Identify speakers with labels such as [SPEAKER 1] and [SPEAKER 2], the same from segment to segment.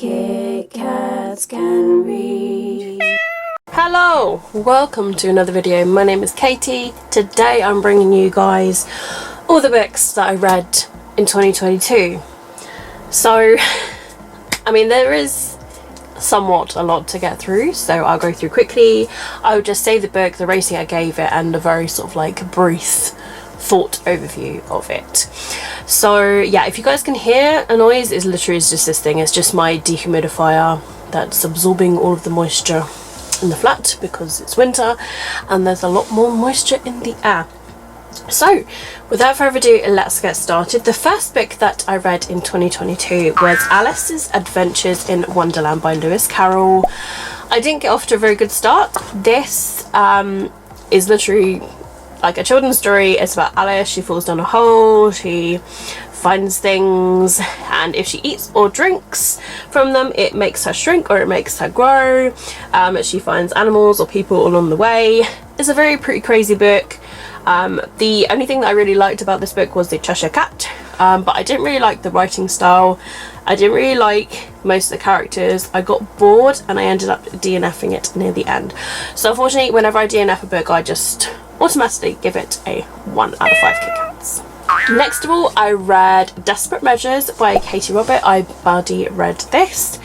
[SPEAKER 1] Kitkatscanread.
[SPEAKER 2] Hello, welcome to another video. My name is Katie. Today I'm bringing you guys all the books that I read in 2022. So, I mean, there is somewhat a lot to get through, so I'll go through quickly. I would just say the book, the rating I gave it, and a very sort of like brief thought overview of it. So yeah, if you guys can hear a noise, it's literally just this thing. It's just my dehumidifier that's absorbing all of the moisture in the flat because it's winter and there's a lot more moisture in the air. So without further ado, let's get started. The first book that I read in 2022 was Alice's Adventures in Wonderland by Lewis Carroll. I didn't get off to a very good start. This is literally like a children's story. It's about Alice. She falls down a hole, she finds things, and if she eats or drinks from them, it makes her shrink or it makes her grow. She finds animals or people along the way. It's a very pretty crazy book. The only thing that I really liked about this book was the Cheshire Cat, but I didn't really like the writing style. I didn't really like most of the characters. I got bored and I ended up DNFing it near the end. So unfortunately, whenever I DNF a book, I just automatically give it a 1 out of 5 Kit Kats. Next of all, I read Desperate Measures by Katie Robert. I already read this,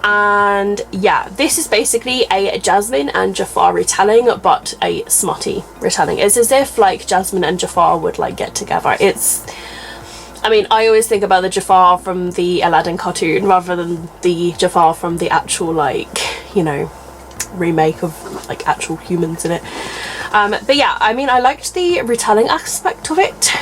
[SPEAKER 2] and yeah, this is basically a Jasmine and Jafar retelling, but a smutty retelling. It's as if like Jasmine and Jafar would like get together. I mean, I always think about the Jafar from the Aladdin cartoon rather than the Jafar from the actual, like, you know, remake of like actual humans in it. But yeah, I mean, I liked the retelling aspect of it.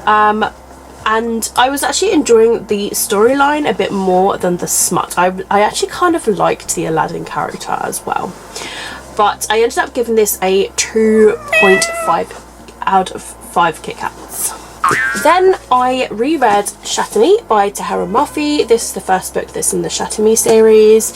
[SPEAKER 2] And I was actually enjoying the storyline a bit more than the smut. I actually kind of liked the Aladdin character as well. But I ended up giving this a 2.5 out of 5 Kit Kats. Then I reread Shatter by Tahara Murphy. This is the first book that's in the Shatter series,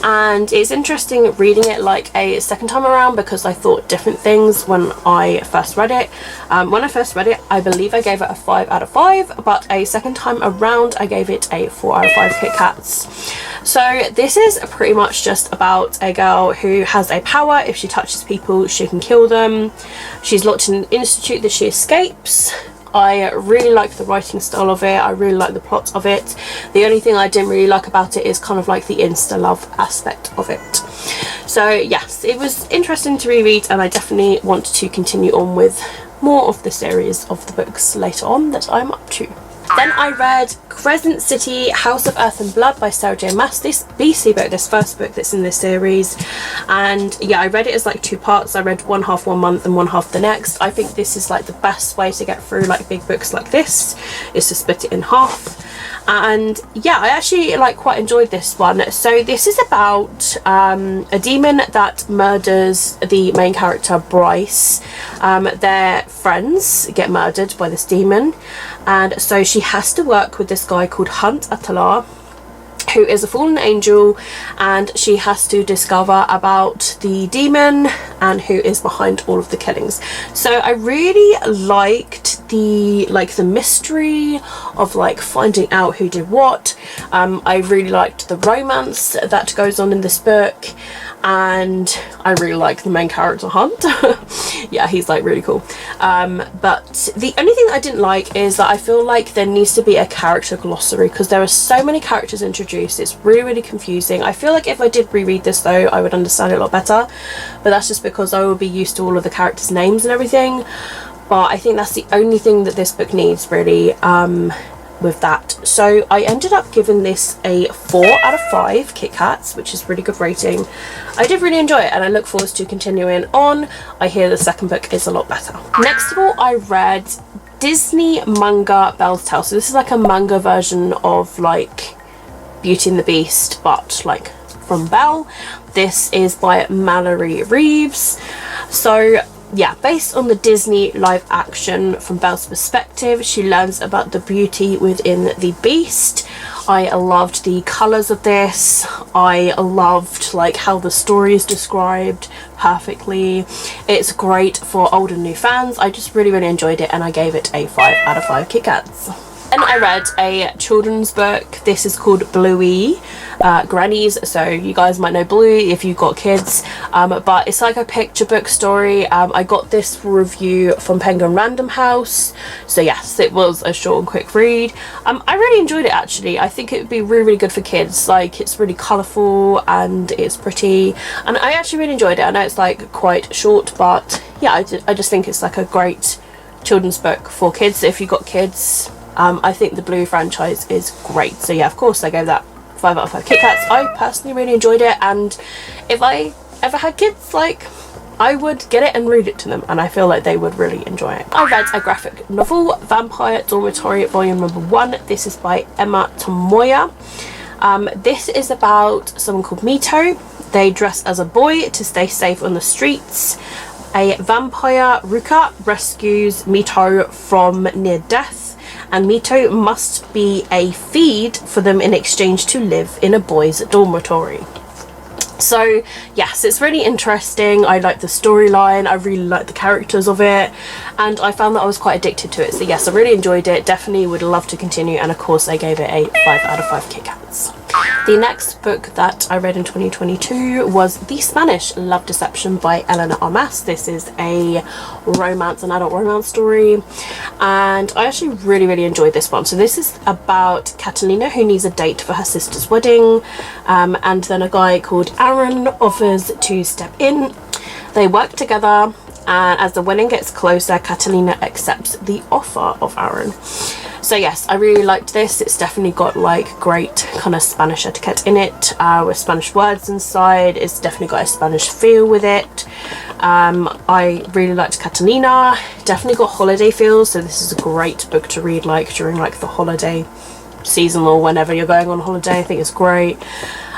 [SPEAKER 2] and it's interesting reading it like a second time around because I thought different things when I first read it. When I first read it, I believe I gave it a 5 out of 5, but a second time around I gave it a 4 out of 5 Kit Kats. So this is pretty much just about a girl who has a power. If she touches people, she can kill them. She's locked in an institute that she escapes. I really like the writing style of it. I really like the plot of it. The only thing I didn't really like about it is kind of like the insta love aspect of it. So yes, it was interesting to reread, and I definitely want to continue on with more of the series of the books later on that I'm up to. Then I read Crescent City, House of Earth and Blood by Sarah J Maas. This BC book, this first book that's in this series, and yeah, I read it as like 2 parts. I read one half 1 month and one half the next. I think this is like the best way to get through like big books like this, is to split it in half. And yeah, I actually like quite enjoyed this one. So this is about a demon that murders the main character Bryce. Their friends get murdered by this demon, and so she has to work with this guy called Hunt Atalar, who is a fallen angel, and she has to discover about the demon and who is behind all of the killings. So I really liked the mystery of like finding out who did what. I really liked the romance that goes on in this book, and I really like the main character Hunt. Yeah, he's like really cool. But the only thing that I didn't like is that I feel like there needs to be a character glossary because there are so many characters introduced. It's really confusing. I feel like if I did reread this though, I would understand it a lot better, but that's just because I will be used to all of the characters' names and everything. But I think that's the only thing that this book needs really with that. So I ended up giving this a 4 out of 5 Kit Kats, which is really good rating. I did really enjoy it, and I look forward to continuing on. I hear the second book is a lot better. Next of all, I read Disney manga Belle's Tale. So this is like a manga version of like Beauty and the Beast, but like from Belle. This is by Mallory Reeves. So yeah, based on the Disney live action, from Belle's perspective, she learns about the beauty within the beast. I loved the colours of this. I loved like how the story is described perfectly. It's great for old and new fans. I just really enjoyed it, and I gave it a 5 out of 5 Kit Kats. And I read a children's book. This is called Bluey, Grannies. So you guys might know Bluey if you've got kids, but it's like a picture book story. I got this review from Penguin Random House. So yes, it was a short and quick read. I really enjoyed it actually. I think it would be really, really good for kids. Like, it's really colourful and it's pretty, and I actually really enjoyed it. I know it's like quite short, but yeah, I just think it's like a great children's book for kids. If you've got kids, I think the Blue franchise is great. So yeah, of course I gave that 5 out of 5 Kit Kats. I personally really enjoyed it, and if I ever had kids, like, I would get it and read it to them, and I feel like they would really enjoy it. I read a graphic novel, Vampire Dormitory Volume Number 1. This is by Emma Tomoya. This is about someone called Mito. They dress as a boy to stay safe on the streets. A vampire, Ruka, rescues Mito from near death, and Mito must be a feed for them in exchange to live in a boys' dormitory. So yes, it's really interesting. I like the storyline, I really like the characters of it, and I found that I was quite addicted to it. So yes, I really enjoyed it, definitely would love to continue, and of course I gave it a 5 out of 5 Kit Kats. The next book that I read in 2022 was The Spanish Love Deception by Elena Armas. This is a romance, an adult romance story, and I actually really, really enjoyed this one. So this is about Catalina, who needs a date for her sister's wedding, and then a guy called Aaron offers to step in. They work together, and as the wedding gets closer, Catalina accepts the offer of Aaron. So yes, I really liked this. It's definitely got like great kind of Spanish etiquette in it, with Spanish words inside. It's definitely got a Spanish feel with it. I really liked Catalina. Definitely got holiday feels, so this is a great book to read like during like the holiday season or whenever you're going on holiday. I think it's great.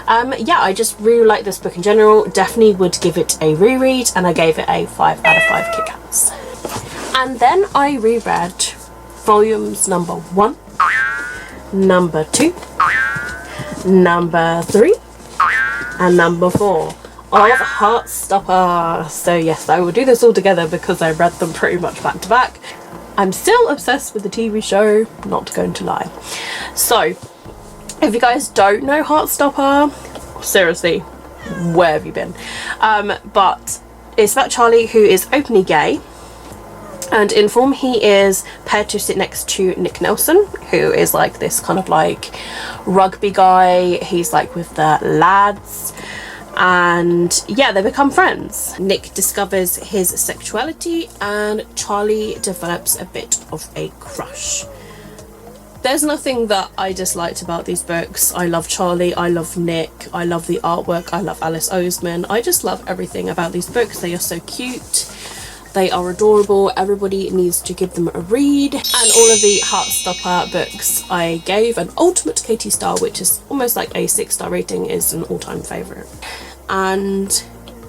[SPEAKER 2] Yeah, I just really like this book in general. Definitely would give it a reread, and I gave it a 5 out of 5 Kit Kats. And then I reread volumes number 1, number 2, number 3, and number 4 of Heartstopper. So yes, I will do this all together because I read them pretty much back to back. I'm still obsessed with the TV show, not going to lie. So if you guys don't know Heartstopper, seriously, where have you been? But it's about Charlie, who is openly gay, and in form he is paired to sit next to Nick Nelson, who is like this kind of like rugby guy. He's like with the lads, and yeah, they become friends. Nick discovers his sexuality, and Charlie develops a bit of a crush. There's nothing that I disliked about these books. I love Charlie, I love Nick, I love the artwork, I love Alice Oseman. I just love everything about these books. They are so cute, they are adorable. Everybody needs to give them a read. And all of the Heartstopper books I gave an ultimate Katie star, which is almost like a 6-star rating, is an all-time favourite. And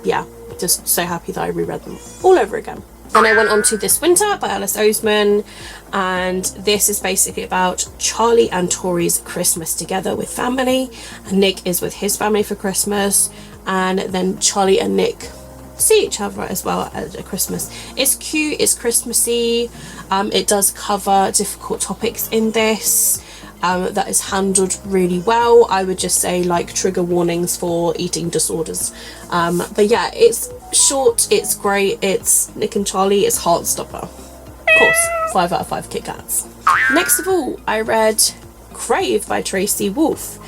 [SPEAKER 2] yeah, just so happy that I reread them all over again. Then I went on to This Winter by Alice Oseman, and this is basically about Charlie and Tori's Christmas together with family, and Nick is with his family for Christmas, and then Charlie and Nick see each other as well at Christmas. It's cute, it's Christmassy, it does cover difficult topics in this, that is handled really well. I would just say like trigger warnings for eating disorders, but yeah, it's short, it's great, it's Nick and Charlie, it's Heartstopper. Of course, 5 out of 5 Kit Kats. Next of all, I read Crave by Tracy Wolff.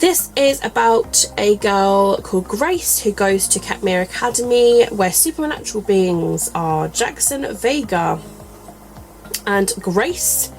[SPEAKER 2] This is about a girl called Grace who goes to Katmere Academy, where supernatural beings are Jackson, Vega, and Grace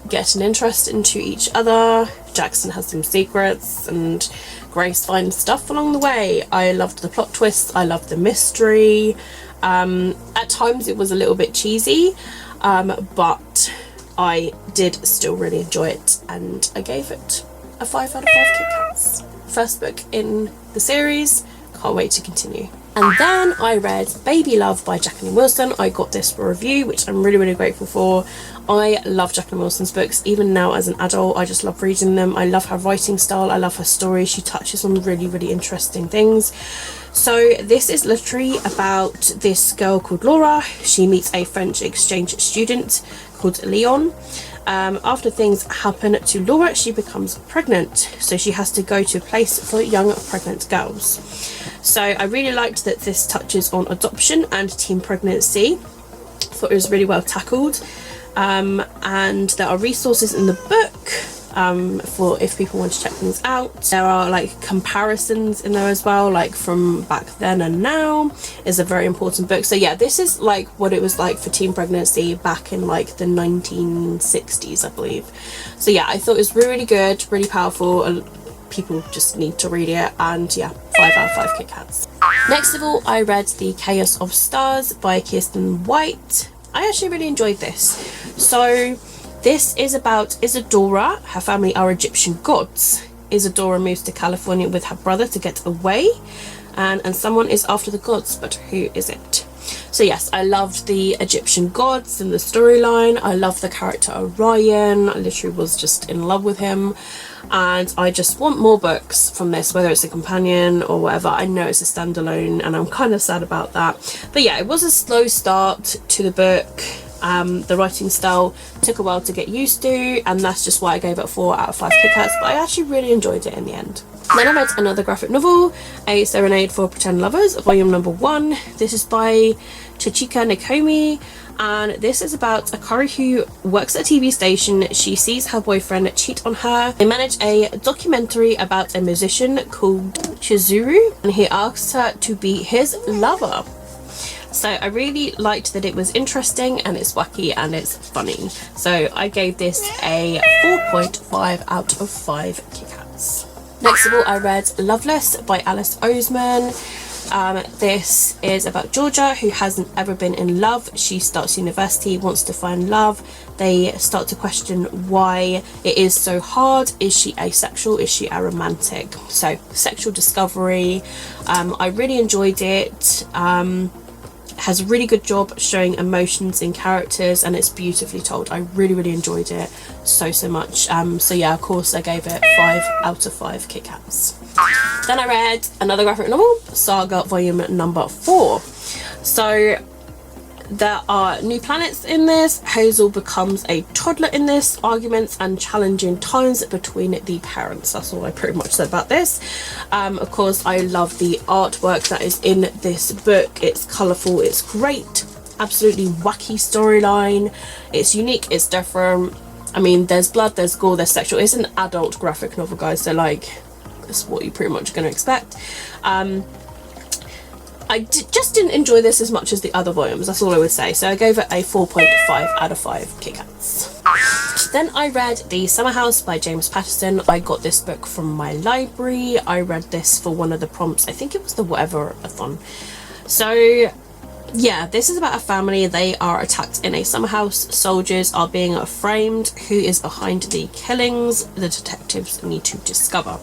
[SPEAKER 2] get an interest into each other. Jackson has some secrets, and Grace finds stuff along the way. I loved the plot twists, I loved the mystery. At times it was a little bit cheesy, but I did still really enjoy it, and I gave it a 5 out of 5 Kit Kats. First book in the series, can't wait to continue. And then I read Baby Love by Jacqueline Wilson. I got this for review, which I'm really, really grateful for. I love Jacqueline Wilson's books, even now as an adult. I just love reading them. I love her writing style, I love her story. She touches on really, really interesting things. So this is literally about this girl called Laura. She meets a French exchange student called Leon, After things happen to Laura, she becomes pregnant, so she has to go to a place for young pregnant girls. So I really liked that this touches on adoption and teen pregnancy. Thought it was really well tackled, and there are resources in the book for if people want to check things out. There are like comparisons in there as well, like from back then and now. Is a very important book. So yeah, this is like what it was like for teen pregnancy back in like the 1960s, I believe. So yeah, I thought it was really good, really powerful. People just need to read it, and yeah, 5 out of 5 Kit Kats. Next of all, I read The Chaos of Stars by Kirsten White. I actually really enjoyed this. So this is about Isadora. Her family are Egyptian gods. Isadora moves to California with her brother to get away, and someone is after the gods, but who is it? So yes, I loved the Egyptian gods and the storyline. I loved the character Orion. I literally was just in love with him, and I just want more books from this, whether it's a companion or whatever. I know it's a standalone and I'm kind of sad about that, but yeah, it was a slow start to the book. The writing style took a while to get used to, and that's just why I gave it 4 out of 5 Kit Kats, but I actually really enjoyed it in the end. Then I read another graphic novel, A Serenade for Pretend Lovers, volume number 1. This is by Chichika Nakomi, and this is about Akari who works at a TV station. She sees her boyfriend cheat on her. They manage a documentary about a musician called Chizuru, and he asks her to be his lover. So I really liked that it was interesting and it's wacky and it's funny. So I gave this a 4.5 out of 5 Kit Kats. Next of all, I read Loveless by Alice Oseman. This is about Georgia, who hasn't ever been in love. She starts university, wants to find love. They start to question why it is so hard. Is she asexual? Is she aromantic? So sexual discovery. I really enjoyed it. Has a really good job showing emotions in characters, and it's beautifully told. I really enjoyed it so much. So yeah, of course I gave it 5 out of 5 Kit Kats. Then I read another graphic novel, Saga volume number 4. So there are new planets in this. Hazel becomes a toddler in this. Arguments and challenging times between the parents. That's all I pretty much said about this. Of course, I love the artwork that is in this book. It's colourful, it's great, absolutely wacky storyline. It's unique, it's different. I mean, there's blood, there's gore, there's sexual. It's an adult graphic novel, guys, so like, it's what you're pretty much going to expect. I just didn't enjoy this as much as the other volumes, that's all I would say. So I gave it a 4.5 out of 5 Kit Kats. Then I read The Summer House by James Patterson. I got this book from my library. I read this for one of the prompts. I think it was the Whatever-a-thon. So yeah, this is about a family. They are attacked in a summer house. Soldiers are being framed. Who is behind the killings? The detectives need to discover.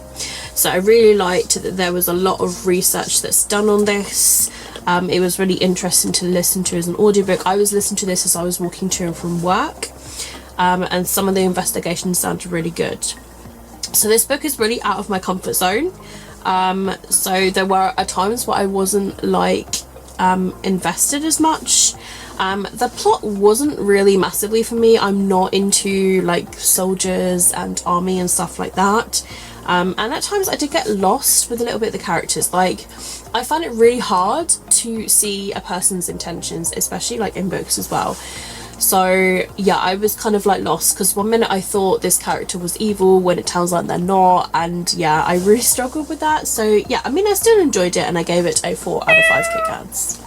[SPEAKER 2] So I really liked that there was a lot of research that's done on this. It was really interesting to listen to as an audiobook. I was listening to this as I was walking to and from work, and some of the investigations sounded really good. So this book is really out of my comfort zone. So there were at times where I wasn't like invested as much. The plot wasn't really massively for me. I'm not into like soldiers and army and stuff like that. And at times I did get lost with a little bit of the characters. Like, I find it really hard to see a person's intentions, especially like in books as well. So yeah, I was kind of like lost, because one minute I thought this character was evil when it turns out they're not, and yeah, I really struggled with that. So yeah, I mean, I still enjoyed it and I gave it a 4 out of 5 Kit Kats.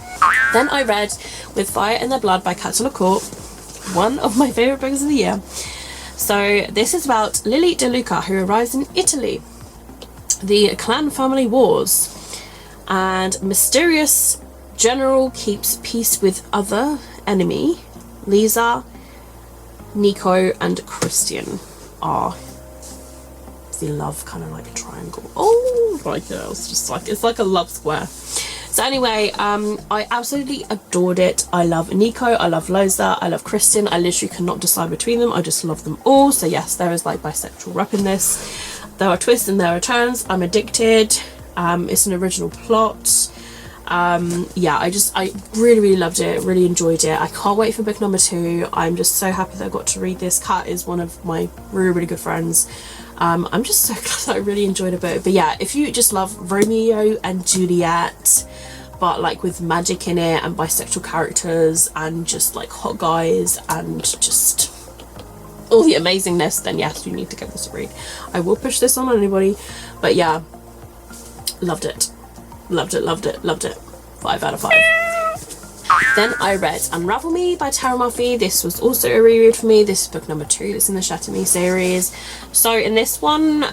[SPEAKER 2] Then I read With Fire in Their Blood by Kat Court, one of my favourite books of the year. So this is about Lily De Luca, who arrives in Italy. The clan family wars, and mysterious general keeps peace with other enemy. Lisa, Nico and Christian are the love kind of like a triangle. Oh my god, it's just like, it's like a love square. So anyway, I absolutely adored it. I love Nico, I love Liza, I love Christian. I literally cannot decide between them. I just love them all. So yes, there is like bisexual rep in this. There are twists and there are turns. I'm addicted. It's an original plot. Yeah, I really loved it, really enjoyed it. I can't wait for book number 2. I'm just so happy that I got to read this. Kat is one of my really good friends. I'm just so glad that I really enjoyed it. But yeah, if you just love Romeo and Juliet, but like with magic in it and bisexual characters and just like hot guys and just all the amazingness, then yes, you need to give this a read. I will push this on anybody, but yeah, loved it. 5 out of 5. Then I read Unravel Me by Tara Murphy. This was also a reread for me. This is book number 2. It's in the Shatter Me series. So in this one,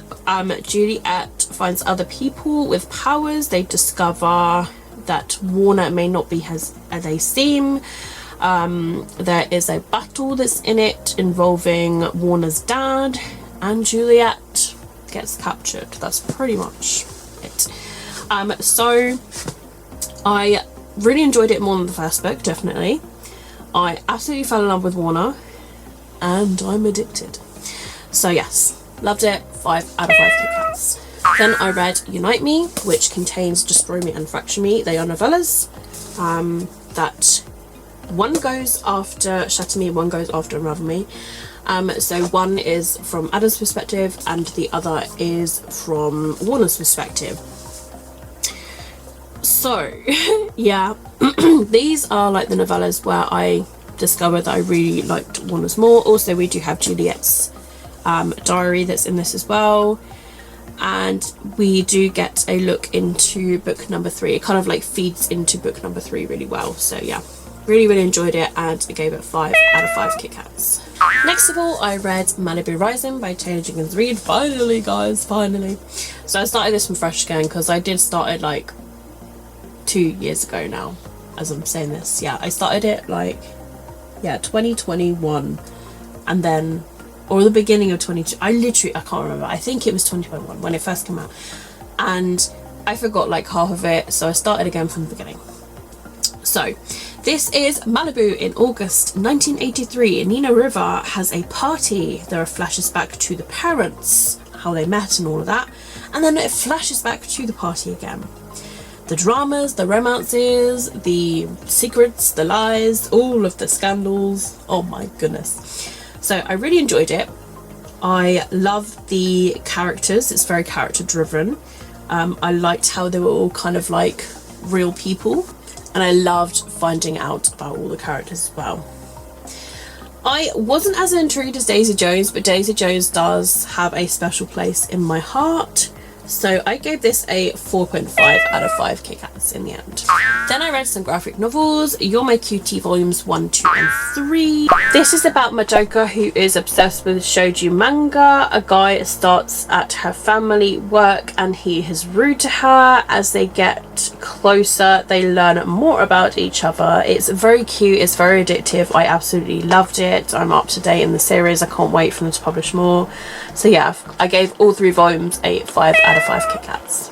[SPEAKER 2] Juliet finds other people with powers. They discover that Warner may not be as they seem. There is a battle that's in it involving Warner's dad, and Juliet gets captured. That's pretty much it. So I really enjoyed it more than the first book, definitely. I absolutely fell in love with Warner, and I'm addicted. So yes, loved it. 5 out of 5 Kit Kats. Then I read Unite Me, which contains Destroy Me and Fracture Me. They are novellas that one goes after Shatter Me, one goes after Unravel Me. So one is from Adam's perspective and the other is from Warner's perspective. So yeah, these are like the novellas where I discovered that I really liked Warner's more. Also, we do have Juliet's diary that's in this as well, and we do get a look into book number 3. It kind of like feeds into book number 3 really well. So yeah, really enjoyed it, and I gave it 5 out of 5 Kit Kats. Next of all, I read Malibu Rising by Taylor Jenkins Reid. Finally, guys, finally. So I started this from fresh again because I did start it like 2 years ago now, as I'm saying this. Yeah, I started it like 2021, and then, or the beginning of 22. I can't remember. I think it was 2021 when it first came out, and I forgot like half of it, so I started again from the beginning. So this is Malibu in August 1983. Nina River has a party. There are flashes back to the parents, how they met and all of that, and then it flashes back to the party again. The dramas, the romances, the secrets, the lies, all of the scandals. Oh my goodness. So I really enjoyed it. I love the characters. It's very character driven. I liked how they were all kind of like real people, and I loved finding out about all the characters as well. I wasn't as intrigued as Daisy Jones, but Daisy Jones does have a special place in my heart. So I gave this a 4.5 out of 5 Kit Kats in the end. Then I read some graphic novels. You're My Cutie volumes 1, 2 and 3. This is about Madoka, who is obsessed with shoujo manga. A guy starts at her family work and he is rude to her. As they get closer, they learn more about each other. It's very cute, it's very addictive. I absolutely loved it. I'm up to date in the series. I can't wait for them to publish more. So yeah, I gave all 3 volumes a 5 out of 5 Kit Kats.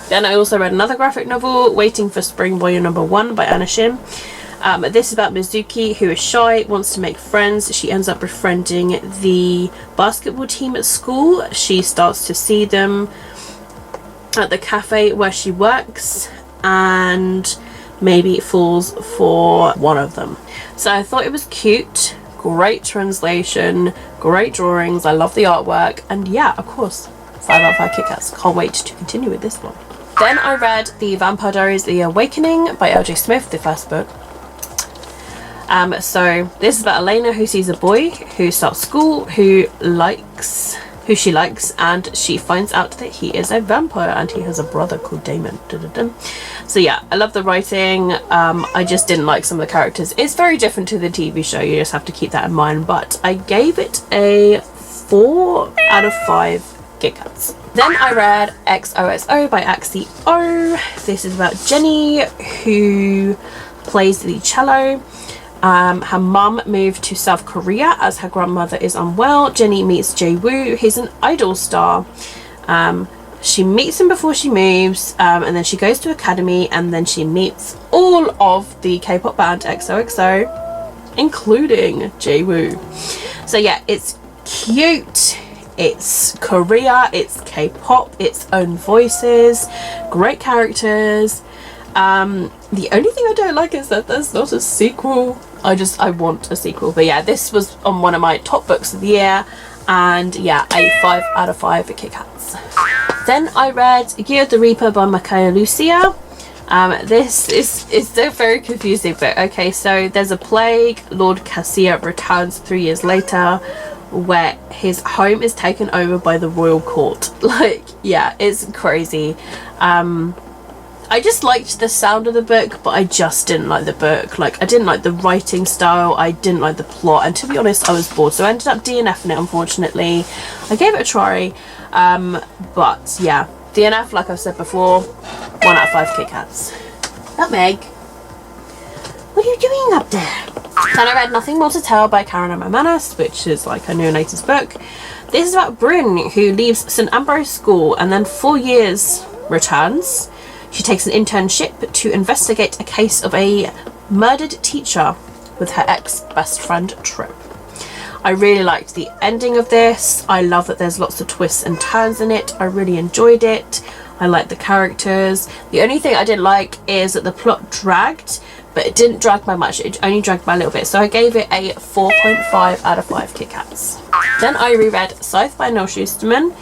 [SPEAKER 2] Then I also read another graphic novel, Waiting for Spring volume number 1 by Anna Shin. This is about Mizuki, who is shy, wants to make friends. She ends up befriending the basketball team at school. She starts to see them at the cafe where she works and maybe falls for one of them. So I thought it was cute, great translation, great drawings. I love the artwork, and yeah, of course, 5 out of 5 Kit Kats. Can't wait to continue with this one. Then I read The Vampire Diaries The Awakening by L.J. Smith, the first book. So this is about Elena, who sees a boy who starts school, who she likes, and she finds out that he is a vampire and he has a brother called Damon. So yeah, I love the writing. I just didn't like some of the characters. It's very different to the TV show, you just have to keep that in mind, but I gave it a 4 out of 5 Kit Kats. Then I read XOXO by Axie O. This is about Jenny, who plays the cello. Her mum moved to South Korea as her grandmother is unwell. Jenny meets Jae-woo. He's an idol star. She meets him before she moves, and then she goes to academy, and then she meets all of the K-pop band XOXO, including Jae-woo. So yeah, it's cute. It's Korea, it's K-pop, its own voices, great characters. The only thing I don't like is that there's not a sequel. I want a sequel. But yeah, this was on one of my top books of the year, and yeah, a 5 out of 5 for Kit Kats. Then I read Gear the Reaper by Micaiah Lucia. This is a very confusing book. Okay, so there's a plague. Lord Cassia returns 3 years later, where his home is taken over by the royal court. Like, yeah, it's crazy. I just liked the sound of the book, but I just didn't like the book. Like, I didn't like the writing style, I didn't like the plot, and to be honest, I was bored, so I ended up DNFing it, unfortunately. I gave it a try, but yeah, DNF, like I've said before, 1 out of 5 Kit Kats. Nutmeg, what are you doing up there? Then I read Nothing More to Tell by Karen Manas, which is like a neonatalist book. This is about Bryn, who leaves St Ambrose School and then 4 years returns. She takes an internship to investigate a case of a murdered teacher with her ex-best friend Trip. I really liked the ending of this. I love that there's lots of twists and turns in it. I really enjoyed it. I like the characters. The only thing I didn't like is that the plot dragged, but it didn't drag by much. It only dragged by a little bit. So I gave it a 4.5 out of 5 Kit Kats. Then I reread Scythe by Noel Schusterman,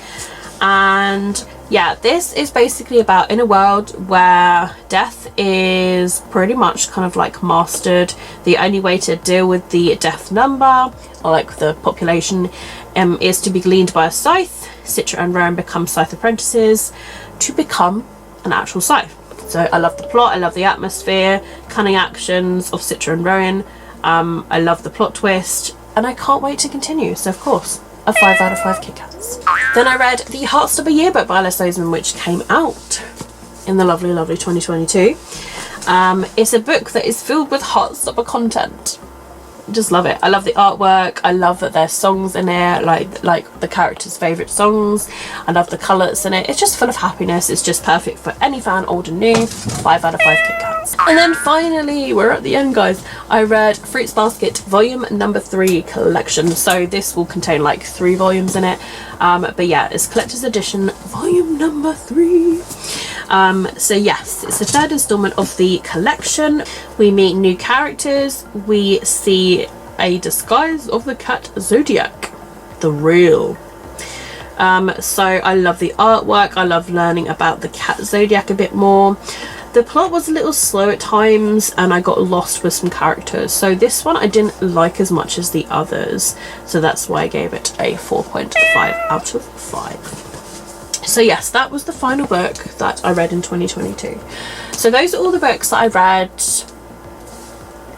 [SPEAKER 2] and yeah, this is basically about in a world where death is pretty much kind of like mastered. The only way to deal with the death number, or like the population, is to be gleaned by a scythe. Citra and Rowan become scythe apprentices to become an actual scythe. So I love the plot, I love the atmosphere, cunning actions of Citra and Rowan. I love the plot twist, and I can't wait to continue. So of course, a 5 out of 5 Kit Kats. Then I read The Heartstopper Yearbook by Les Oseman, which came out in the lovely 2022. It's a book that is filled with Heartstopper content. Just love it. I love the artwork. I love that there's songs in it, like the characters' favourite songs. I love the colours in it. It's just full of happiness. It's just perfect for any fan, old and new. 5 out of 5 Kit Kats. And then finally, we're at the end, guys. I read Fruits Basket Volume Number 3 Collection. So this will contain like 3 volumes in it. But yeah, it's collector's edition, volume number 3. So yes, it's the 3rd installment of the collection. We meet new characters. We see a disguise of the cat Zodiac, the real. So I love the artwork. I love learning about the cat Zodiac a bit more. The plot was a little slow at times, and I got lost with some characters. So this one I didn't like as much as the others. So that's why I gave it a 4.5 out of 5. So yes, that was the final book that I read in 2022. So those are all the books that I read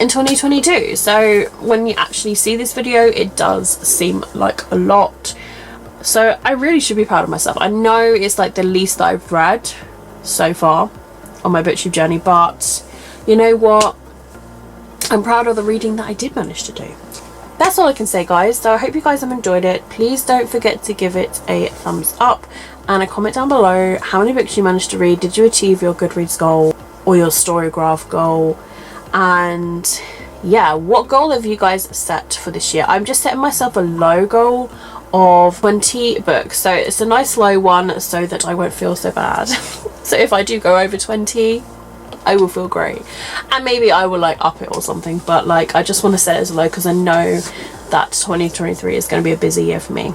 [SPEAKER 2] in 2022. So when you actually see this video, it does seem like a lot. So I really should be proud of myself. I know it's like the least that I've read so far on my booktube journey, but you know what? I'm proud of the reading that I did manage to do. That's all I can say, guys. So I hope you guys have enjoyed it. Please don't forget to give it a thumbs up and a comment down below how many books you managed to read. Did you achieve your Goodreads goal or your Storygraph goal? And yeah, what goal have you guys set for this year? I'm just setting myself a low goal of 20 books, so it's a nice low one so that I won't feel so bad. So if I do go over 20, I will feel great, and maybe I will like up it or something, but like I just want to set it as low because I know that 2023 is going to be a busy year for me.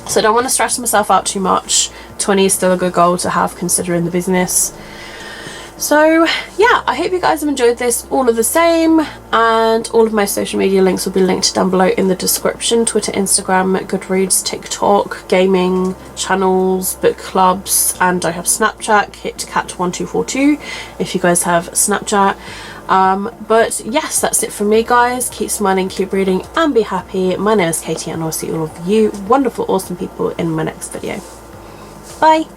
[SPEAKER 2] So I don't want to stress myself out too much. 20 is still a good goal to have considering the business. So yeah, I hope you guys have enjoyed this all of the same, and all of my social media links will be linked down below in the description. Twitter, Instagram, Goodreads, TikTok, gaming channels, book clubs, and I have Snapchat, Kitkat1242 if you guys have Snapchat. But yes, that's it from me, guys. Keep smiling, keep reading, and be happy. My name is Katie, and I'll see all of you wonderful awesome people in my next video. Bye.